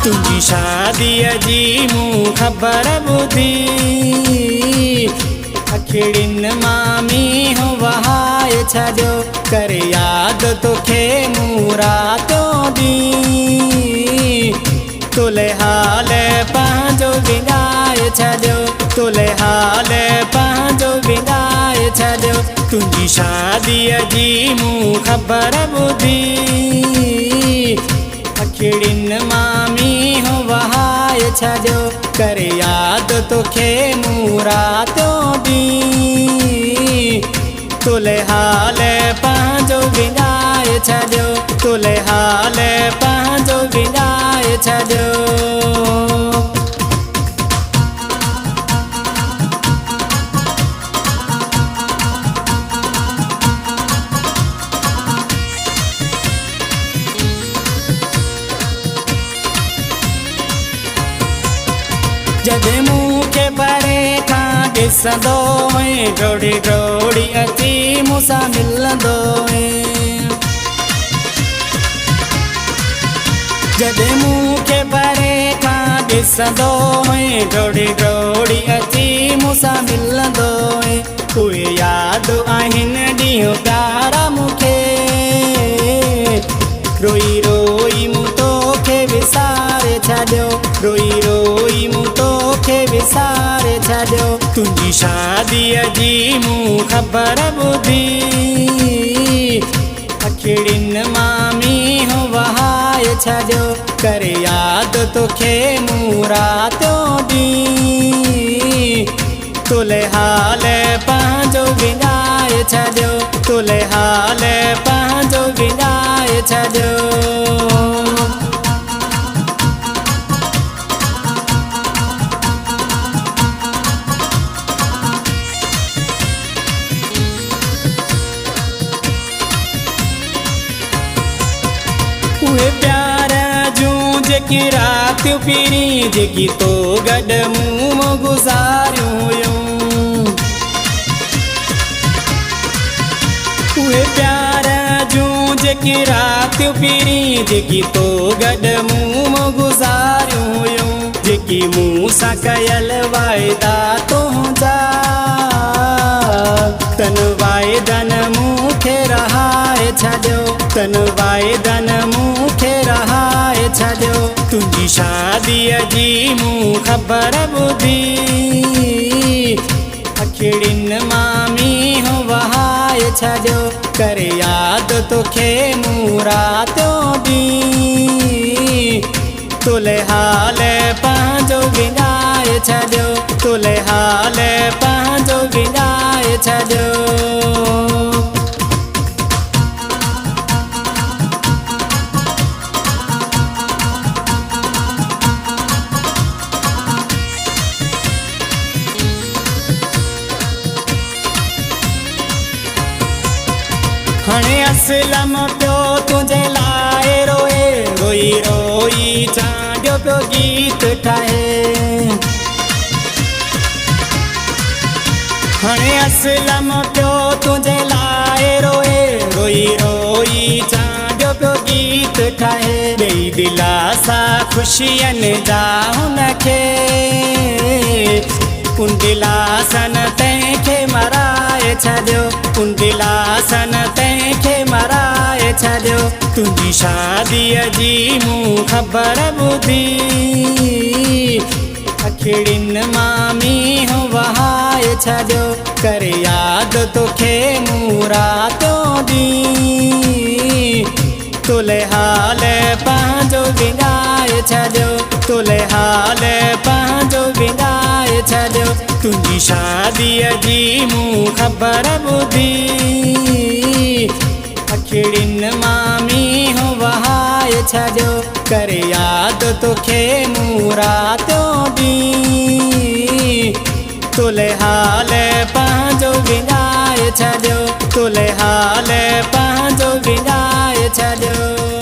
तुझी शादी जी मूं खबर बुधी अखिड़िन मामी हो वहाए छो कर याद तोखे मूं रातों दी तोले हाल पंहिंजो विञाए छॾियो तोले हाल पंहिंजो विञाए छॾियो तुंहिंजी शादीअ जी मूं ख़बर ॿुधी अखिड़िन मामी हो वहाए छॾियो कर याद तोखे मूं रातों दी तोले हाल पंहिंजो विञाए छॾियो तोले हाल पंहिंजो विञाए छॾियो जॾहिं मूंखे परे खां ॾिसंदो डोड़ी डोड़ी अची मूंसां मिलंदो जॾहिं मूंखे परे खां ॾिसंदो डोड़ी डोड़ी अची मूंसां मिलंदो उहे यादि आहिनि ॾींहं प्यारा मूंखे रोई रोई मूं तोखे विसारे छॾियो रोई रोई मूं तोखे विसारे छॾियो तुंहिंजी शादीअ जी मूं ख़बर ॿुधी अखिड़िन मामी हो वहाए छॾियो कर याद तोखे मूं रातों दी तोले हाल पंहिंजो विञाए छॾियो तोले हाल पंहिंजो विञाए छॾियो उहे प्यार जूं जेकी रातियूं पीरी जेकी तो गॾु मूं गुज़ारियूं हुयूं उहे प्यार जूं जेकी रातियूं पीरी जेकी तो गॾु मूं गुज़ारियूं हुयूं जेकी मूं सां कयल वाइदा तुंहिंजा तन वाइदनि मूंखे रहाए छॾियो तन वाइदनि मूंखे रहाए छॾियो तुंहिंजी शादीअ जी मूं ख़बर ॿुधी अखिड़िन मामी हो वहाए छॾियो कर याद तोखे मूं रातों दी तोले हाल पंहिंजो विञाए छॾियो तोले हाल पंहिंजो विञाए छॾियो हाणे असलम पियो तुंहिंजे लाइ रोए रोई रोई चांडियो पियो गीत ठाहे हाणे असलम पियो तुंहिंजे लाइ रोए रोई रोई चांडियो पियो गीत ठाहे ॾेई दिलासा ख़ुशियनि जा हुनखे उन दिलासन तंहिंखे मराए छॾियो उन दिलासन तंहिंखे मराए छॾियो तुंहिंजी शादीअ जी मूं ख़बर ॿुधी अखिड़िन मामी हो वहाए छॾियो कर याद तोखे मूं रातों दी तोले हाल पंहिंजो विञाए छॾियो तोले हाल पंहिंजो विञाए छॾियो तुंहिंजी शादीअ जी मूं ख़बर ॿुधी अखिड़िन मामी हो वहाए छॾियो कर याद तोखे मूं रातों दी तोले हाल पंहिंजो विञाए छॾियो तोले हाल पंहिंजो विञाए छॾियो